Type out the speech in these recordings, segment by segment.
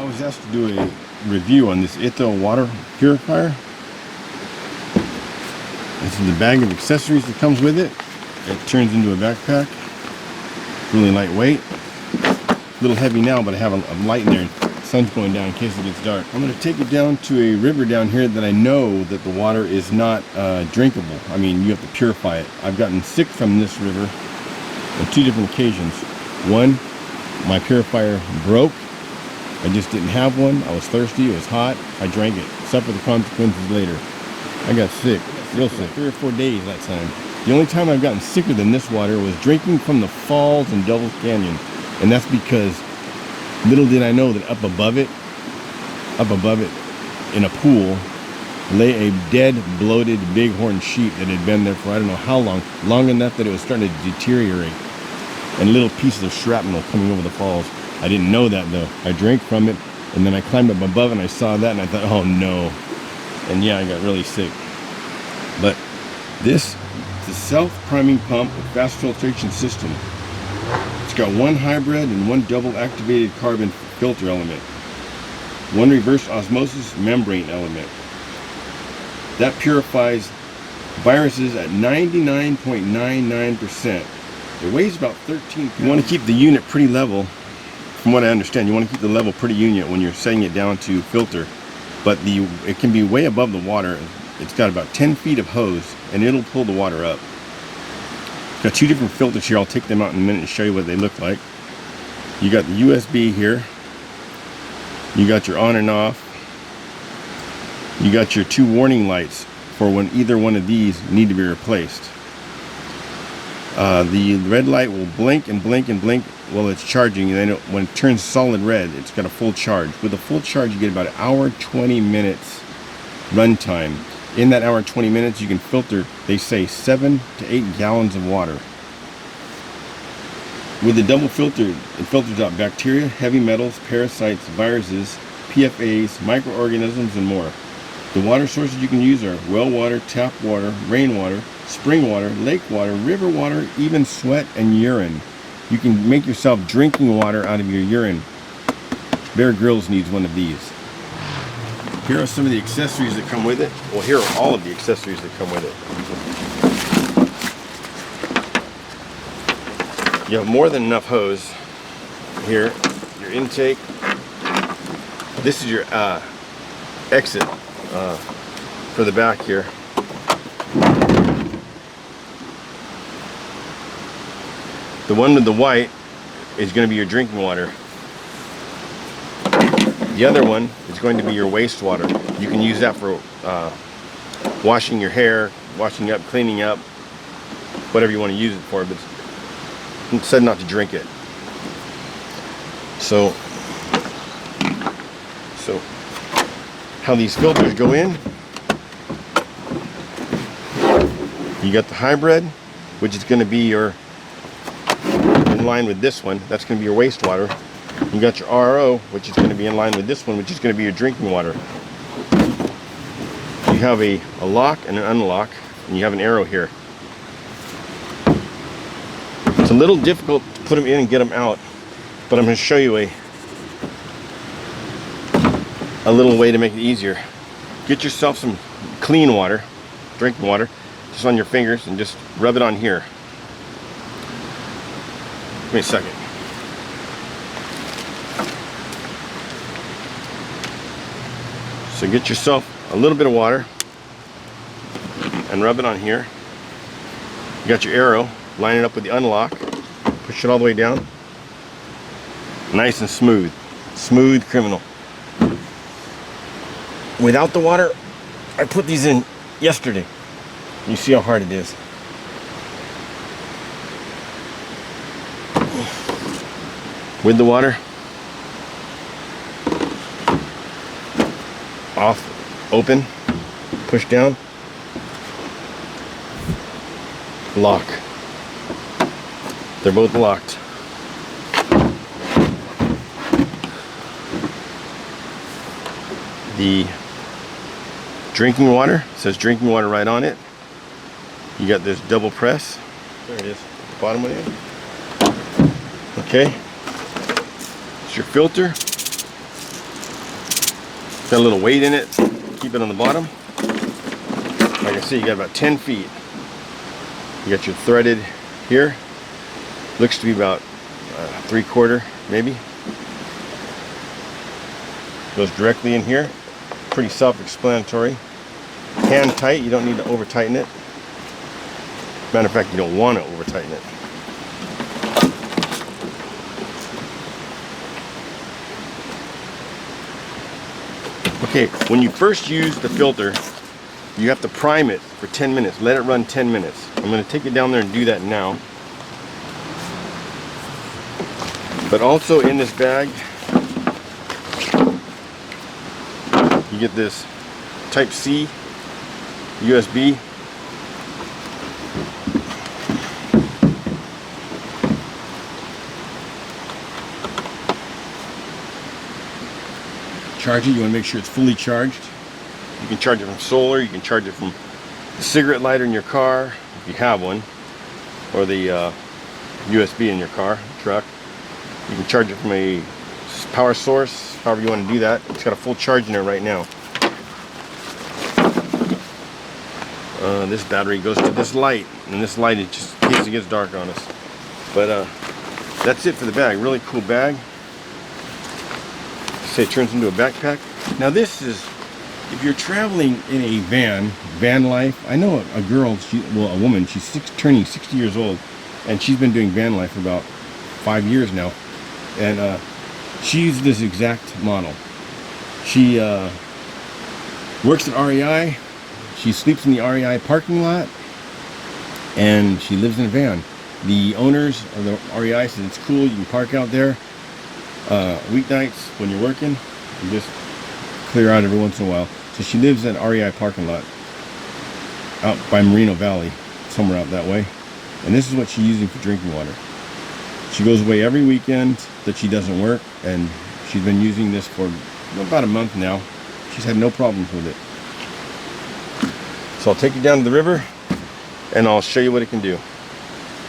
was asked to do a review on this ITEHIL water purifier. This is the bag of accessories that comes with it. It turns into a backpack. Really lightweight. A little heavy now, but I have a light in there. The sun's going down in case it gets dark. I'm going to take it down to a river down here that I know that the water is not drinkable. I mean, you have to purify it. I've gotten sick from this river on 2 different occasions. One, my purifier broke. I just didn't have one. I was thirsty. It was hot. I drank it. Suffered the consequences later. I got sick. Real sick. 3 or 4 days that time. The only time I've gotten sicker than this water was drinking from the falls in Devil's Canyon. And that's because little did I know that up above it in a pool lay a dead, bloated bighorn sheep that had been there for I don't know how long enough that it was starting to deteriorate, and little pieces of shrapnel coming over the falls. I didn't know that though. I drank from it, and then I climbed up above and I saw that and I thought, oh no. And yeah, I got really sick. But this is a self-priming pump with fast filtration system. It's got 1 hybrid and 1 double activated carbon filter element, 1 reverse osmosis membrane element. That purifies viruses at 99.99%. It weighs about 13 pounds. You want to keep the unit pretty level. From what I understand, you want to keep the level pretty unit when you're setting it down to filter. But it can be way above the water. It's got about 10 feet of hose, and it'll pull the water up. Got 2 different filters here. I'll take them out in a minute and show you what they look like. You got the USB here. You got your on and off. You got your 2 warning lights for when either one of these need to be replaced. The red light will blink and blink and blink while it's charging, and then when it turns solid red, it's got a full charge. With a full charge, you get about 1 hour 20 minutes run time. In that hour and 20 minutes, you can filter, they say, 7 to 8 gallons of water. With the double filter, it filters out bacteria, heavy metals, parasites, viruses, PFAS, microorganisms, and more. The water sources you can use are well water, tap water, rainwater, spring water, lake water, river water, even sweat and urine. You can make yourself drinking water out of your urine. Bear Grylls needs one of these. Here are some of the accessories that come with it. Well, here are all of the accessories that come with it. You have more than enough hose here. Your intake. This is your exit for the back here. The one with the white is going to be your drinking water. The other one is going to be your wastewater. You can use that for washing your hair, washing up, cleaning up, whatever you want to use it for, but it's said not to drink it. So how these filters go in, you got the hybrid, which is going to be your, in line with this one, that's going to be your wastewater. You got your RO, which is going to be in line with this one, which is going to be your drinking water. You have a lock and an unlock, and you have an arrow here. It's a little difficult to put them in and get them out, but I'm going to show you a little way to make it easier. Get yourself some clean water, drinking water, just on your fingers, and just rub it on here. Give me a second. So get yourself a little bit of water and rub it on here. You got your arrow, line it up with the unlock, push it all the way down. Nice and smooth. Smooth criminal. Without the water, I put these in yesterday. You see how hard it is. With the water, off, open, push down, lock. They're both locked. The drinking water says drinking water right on it. You got this double press. There it is, the bottom one in. Okay. It's your filter. Got a little weight in it. Keep it on the bottom. Like I see, you got about 10 feet. You got your threaded here. Looks to be about 3/4 maybe. Goes directly in here. Pretty self-explanatory. Hand tight, you don't need to over tighten it. Matter of fact, you don't want to over tighten it. Okay, when you first use the filter, you have to prime it for 10 minutes. Let it run 10 minutes. I'm going to take it down there and do that now. But also in this bag, you get this Type C USB. Charge it, you want to make sure it's fully charged. You can charge it from solar, you can charge it from the cigarette lighter in your car, if you have one, or the USB in your car, truck. You can charge it from a power source, however you want to do that. It's got a full charge in there right now. This battery goes to this light, and this light is just in case it gets dark on us. But that's it for the bag. Really cool bag. Say it turns into a backpack. Now this is, if you're traveling in a van life. I know a girl, a woman, she's turning 60 years old, and she's been doing van life for about 5 years now. And she's this exact model. She works at REI. She sleeps in the REI parking lot, and she lives in a van. The owners of the REI said it's cool, you can park out there weeknights when you're working, and just clear out every once in a while. So she lives in REI parking lot out by Moreno Valley, somewhere out that way. And this is what she's using for drinking water. She goes away every weekend that she doesn't work, and she's been using this for about a month now. She's had no problems with it. So I'll take you down to the river and I'll show you what it can do.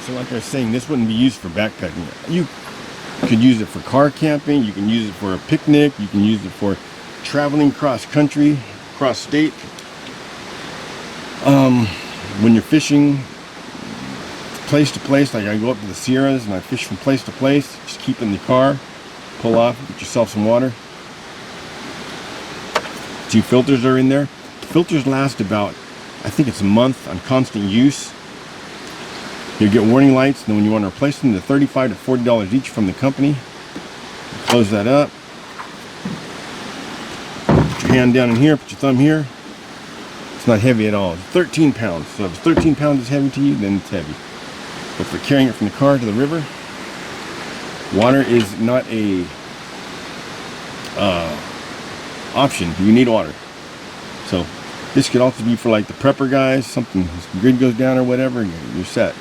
So like I was saying, this wouldn't be used for backpacking. You could use it for car camping, you can use it for a picnic, you can use it for traveling cross country, cross state. When you're fishing place to place, like I go up to the Sierras and I fish from place to place, just keep it in the car, pull off, get yourself some water. 2 filters are in there. Filters last about, I think it's a month on constant use. You'll get warning lights, and then when you want to replace them, they're $35 to $40 each from the company. Close that up. Put your hand down in here, put your thumb here. It's not heavy at all. It's 13 pounds. So if 13 pounds is heavy to you, then it's heavy. But for carrying it from the car to the river, water is not a option. You need water. So this could also be for like the prepper guys. Something, if the grid goes down or whatever, you're set.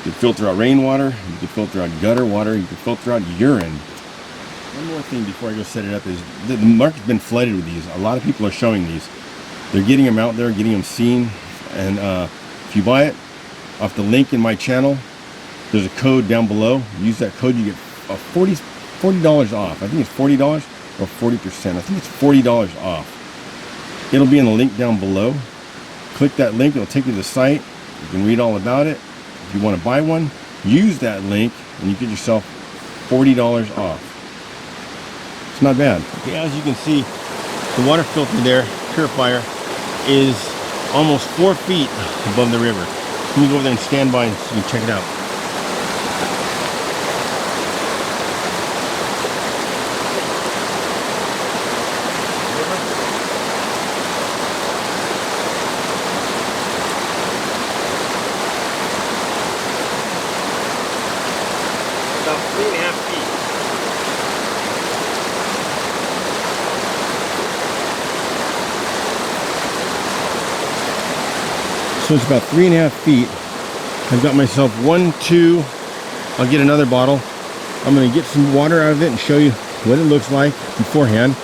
You can filter out rainwater, you can filter out gutter water, you can filter out urine. One more thing before I go set it up is the market's been flooded with these. A lot of people are showing these. They're getting them out there, getting them seen. And if you buy it off the link in my channel, there's a code down below. Use that code, you get $40 off. I think it's $40 or 40%. I think it's $40 off. It'll be in the link down below. Click that link, it'll take you to the site. You can read all about it. If you want to buy one, use that link and you get yourself $40 off. It's not bad. Okay, as you can see, the water filter there, purifier, is almost 4 feet above the river. Let me go over there and stand by and so you can check it out. About 3.5 feet. So it's about 3.5 feet. I've got myself 1, 2. I'll get another bottle. I'm going to get some water out of it and show you what it looks like beforehand.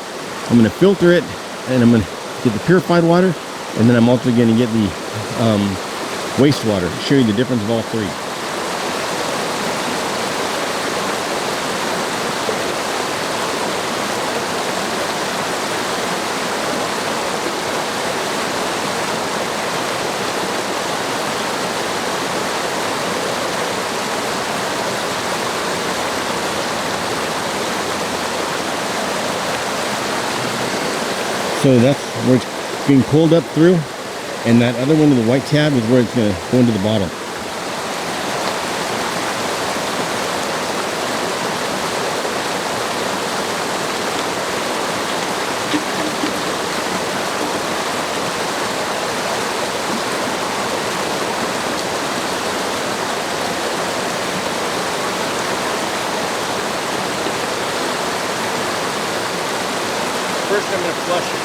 I'm going to filter it, and I'm going to get the purified water, and then I'm also going to get the wastewater. Show you the difference of all three. So that's where it's being pulled up through, and that other one with the white tab is where it's going to go into the bottom. First I'm going to flush it.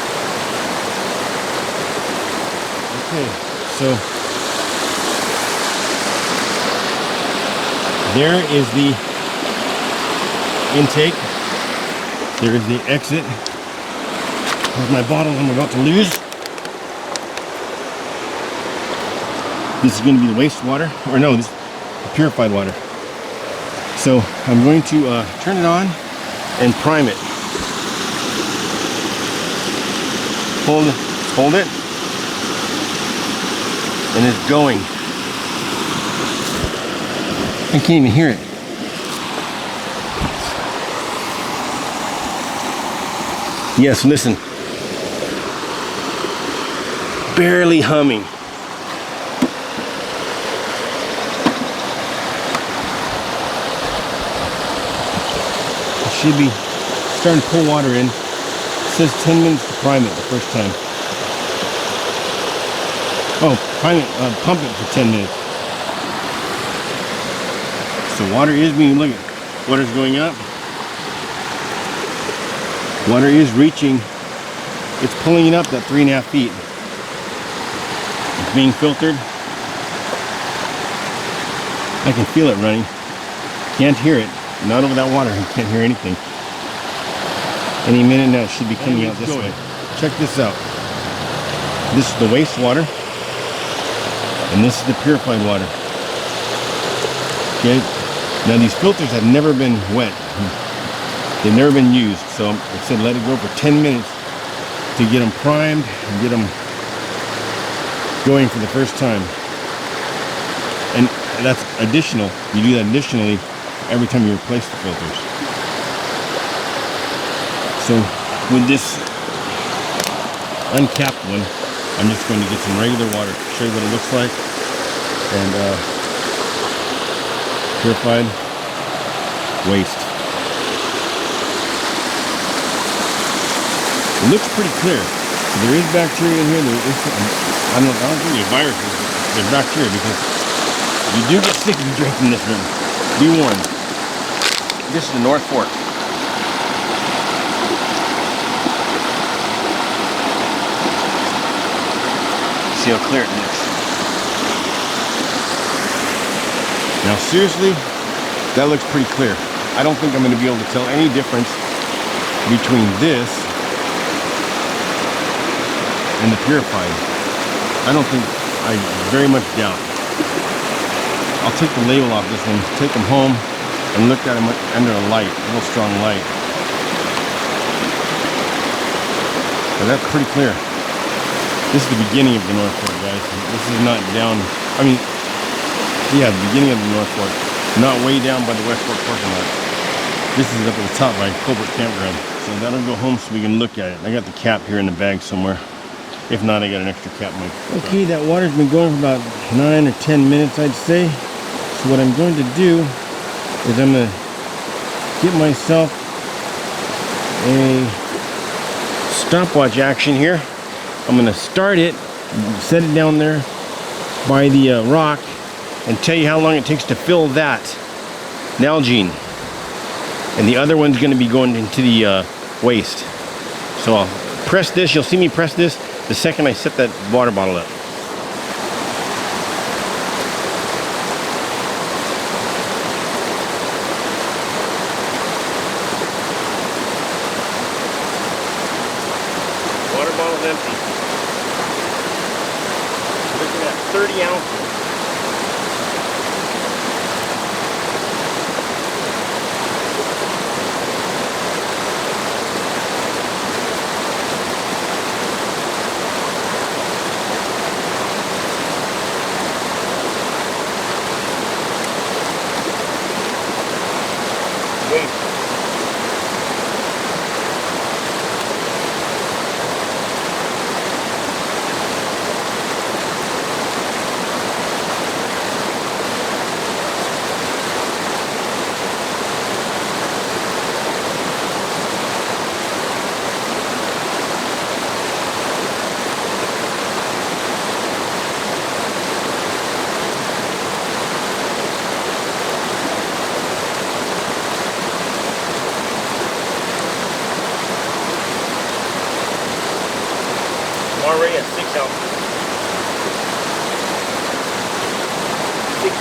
Okay, so there is the intake. There is the exit. Here's my bottle I'm about to lose. This is going to be the wastewater, or no, this is the purified water. So I'm going to turn it on and prime it. Hold it, and it's going. I can't even hear it. Yes, listen. Barely humming. It should be starting to pull water in. It says 10 minutes to prime it the first time. Oh, prime it, pump it for 10 minutes. So water is being, look at, water's going up. Water is reaching, it's pulling it up that 3.5 feet. It's being filtered. I can feel it running. Can't hear it. Not over that water, I can't hear anything. Any minute now it should be coming out this way. Check this out. This is the wastewater, and this is the purified water. Okay, now these filters have never been wet. They've never been used, so I said let it go for 10 minutes to get them primed and get them going for the first time. And that's additional. You do that additionally every time you replace the filters. So with this uncapped one, I'm just going to get some regular water, show you what it looks like, and purified waste. It looks pretty clear. So there is bacteria in here. I don't think there's viruses. There's bacteria because you do get sick if you drink from this room. Be warned. This is the North Fork. See how clear it looks. Now seriously, that looks pretty clear. I don't think I'm going to be able to tell any difference between this and the purified. I don't think, I very much doubt. I'll take the label off this one, take them home, and look at them under a light, a real strong light. But that's pretty clear. This is the beginning of the North Fork, guys. This is not down, I mean, yeah, the beginning of the North Fork. Not way down by the West Fork parking lot. This is up at the top by Colbert Campground. So that'll go home so we can look at it. I got the cap here in the bag somewhere. If not, I got an extra cap in my truck. Okay, that water's been going for about 9 or 10 minutes, I'd say. So what I'm going to do is I'm going to get myself a stopwatch action here. I'm going to start it, set it down there by the rock, and tell you how long it takes to fill that Nalgene. And the other one's going to be going into the waste. So I'll press this. You'll see me press this the second I set that water bottle up. Water bottle's empty. Look at that, 30 ounces.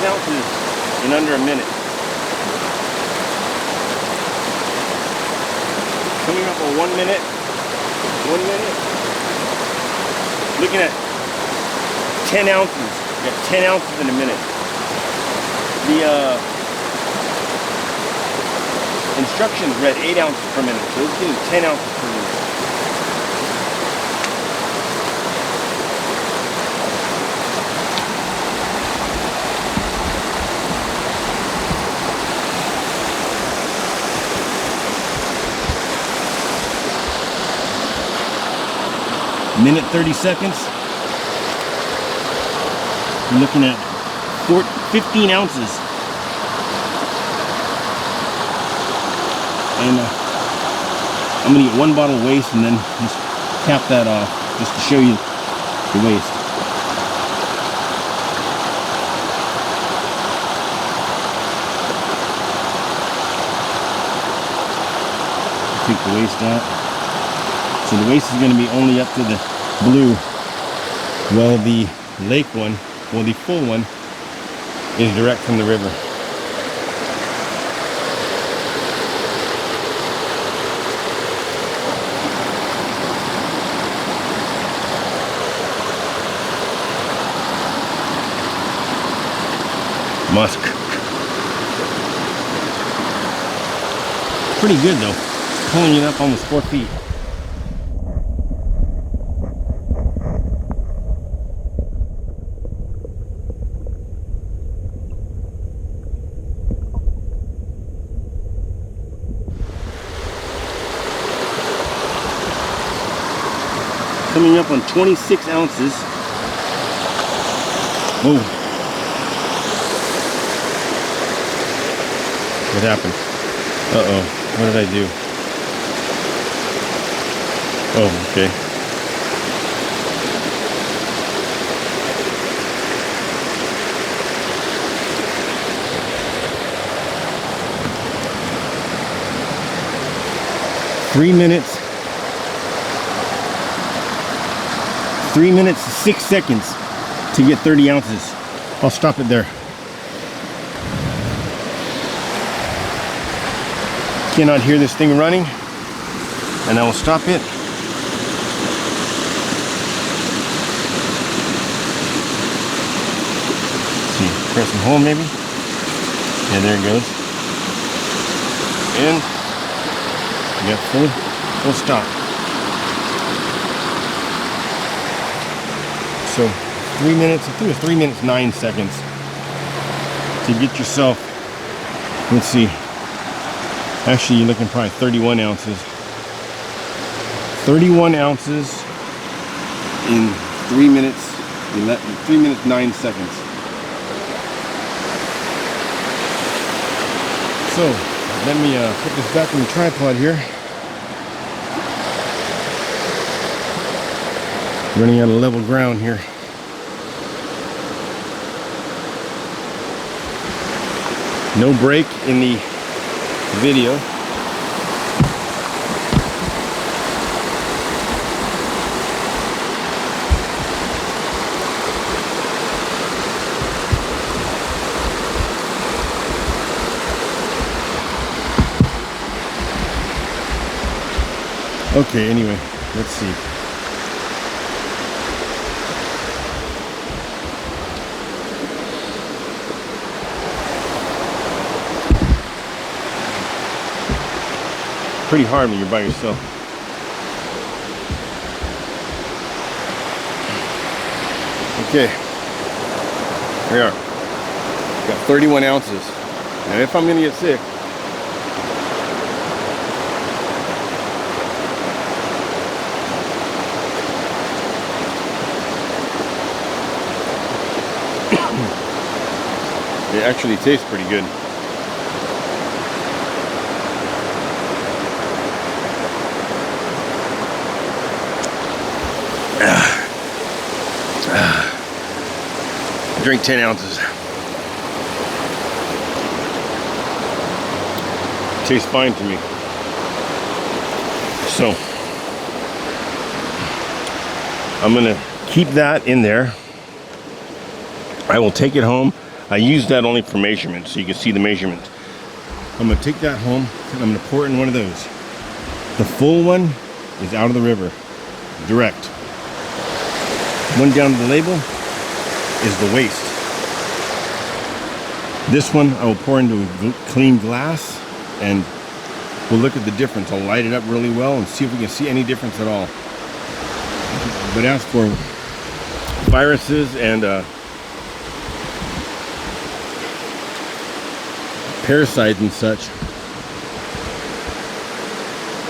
ounces in under a minute. Coming up on 1 minute. 1 minute. Looking at 10 ounces. We got 10 ounces in a minute. The instructions read 8 ounces per minute, so it's getting 10 ounces per minute. Minute 30 seconds. You're looking at 15 ounces. And I'm gonna get 1 bottle of waste and then just cap that off just to show you the waste. Take the waste out. So the waste is going to be only up to the blue, while the lake one, well, the full one, is direct from the river. Musk. Pretty good though. Pulling it up almost 4 feet. Coming up on 26 ounces. Oh. What happened? Uh-oh. What did I do? Oh, okay. Three minutes, 6 seconds to get 30 ounces. I'll stop it there. Cannot hear this thing running, and I will stop it. Let's see, press and hold maybe. Yeah, there it goes. And yeah, full stop. So 3 minutes, I think it was 3 minutes 9 seconds to get yourself, let's see, actually you're looking probably 31 ounces. 31 ounces in 3 minutes, 3 minutes 9 seconds. So let me put this back on the tripod here. Running out of level ground here. No break in the video. Okay, anyway, let's see. Pretty hard when you're by yourself. Okay, here we are. Got 31 ounces. And if I'm gonna get sick, it actually tastes pretty good. Drink 10 ounces. Tastes fine to me. So I'm gonna keep that in there. I will take it home. I use that only for measurement, so you can see the measurement. I'm gonna take that home and I'm gonna pour it in one of those. The full one is out of the river, direct. One down to the label is the waste. This one I will pour into clean glass, and we'll look at the difference. I'll light it up really well and see if we can see any difference at all. But as for viruses and parasites and such,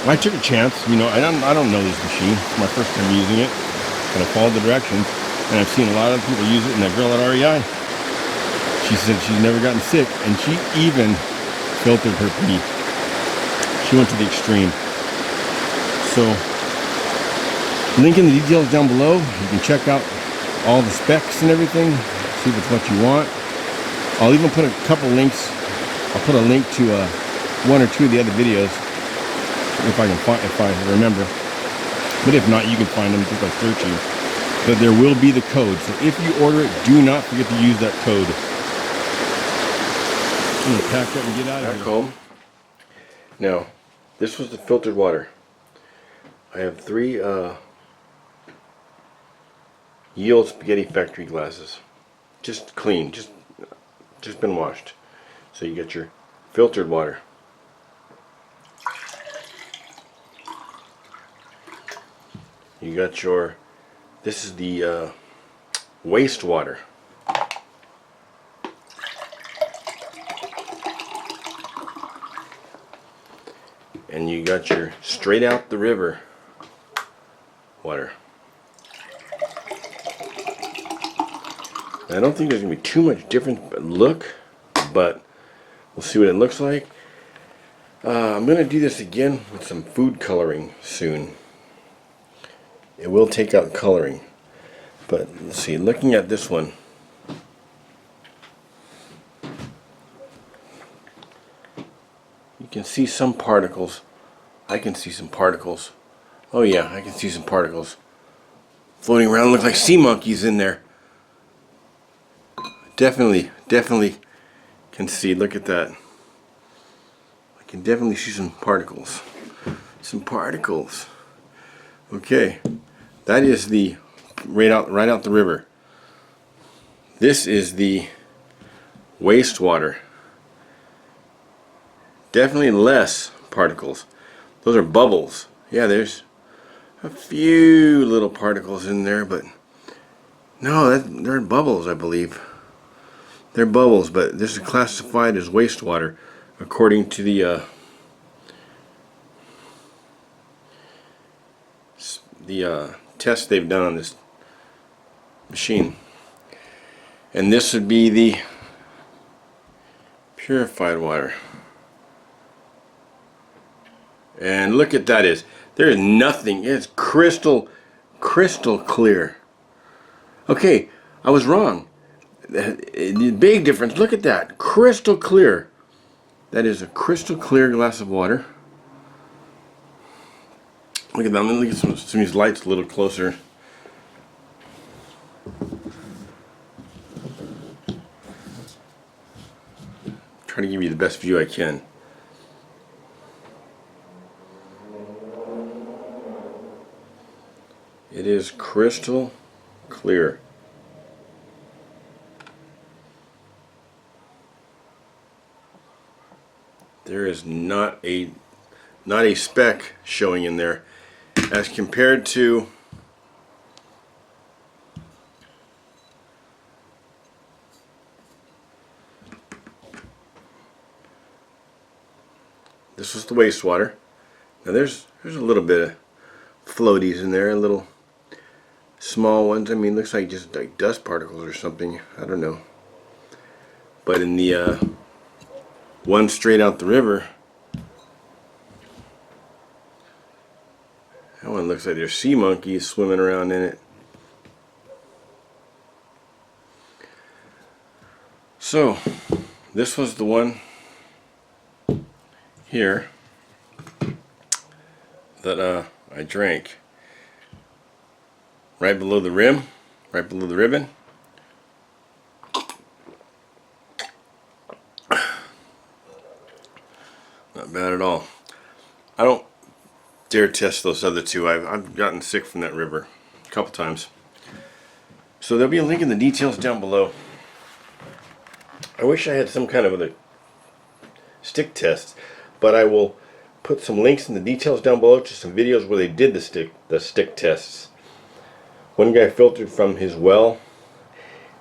I took a chance. You know, I don't know this machine. It's my first time using it, but I followed the directions, and I've seen a lot of people use it. And that girl at REI, she said she's never gotten sick, and she even filtered her pee. She went to the extreme. So, link in the details down below. You can check out all the specs and everything, see if it's what you want. I'll even put a couple links. I'll put a link to one or two of the other videos if I remember. But if not, you can find them just by searching. But there will be the code. So if you order it, do not forget to use that code. I'm gonna pack up and get out of here. Back home. Now, this was the filtered water. I have 3 Yield spaghetti factory glasses, just clean, just been washed. So you get your filtered water. You got your, this is the wastewater. And you got your straight out the river water. I don't think there's going to be too much difference but we'll see what it looks like. I'm going to do this again with some food coloring soon. It will take out coloring, but let's see, looking at this one, you can see some particles. I can see some particles. Oh yeah, I can see some particles floating around. Look like sea monkeys in there. Definitely can see. Look at that. I can definitely see some particles. Some particles. Okay, that is the right out the river. This is the wastewater. Definitely less particles. Those are bubbles. Yeah, there's a few little particles in there, but no, they're bubbles, I believe. They're bubbles, but this is classified as wastewater according to the test they've done on this machine. And this would be the purified water. And look at that, there is nothing. It's crystal clear. Okay, I was wrong. The big difference, look at that, crystal clear. That is a crystal clear glass of water. Look at that. I'm going to look at some of these lights a little closer. Try to give you the best view I can. It is crystal clear. There is not a speck showing in there as compared to this was the wastewater. Now there's a little bit of floaties in there, little small ones. I mean, looks like just like dust particles or something. I don't know. But in the one straight out the river, that one looks like there's sea monkeys swimming around in it. So this was the one here that I drank. Right below the rim, right below the ribbon. bad at all. I don't dare test those other two. I've gotten sick from that river a couple times. So there'll be a link in the details down below. I wish I had some kind of a stick test, but I will put some links in the details down below to some videos where they did the stick tests. One guy filtered from his well,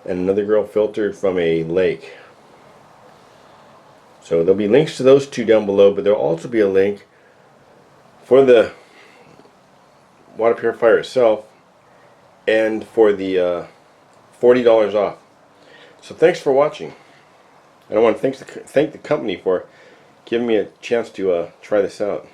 and another girl filtered from a lake. So there'll be links to those two down below, but there'll also be a link for the water purifier itself and for the $40 off. So thanks for watching. And I want to thank the company for giving me a chance to try this out.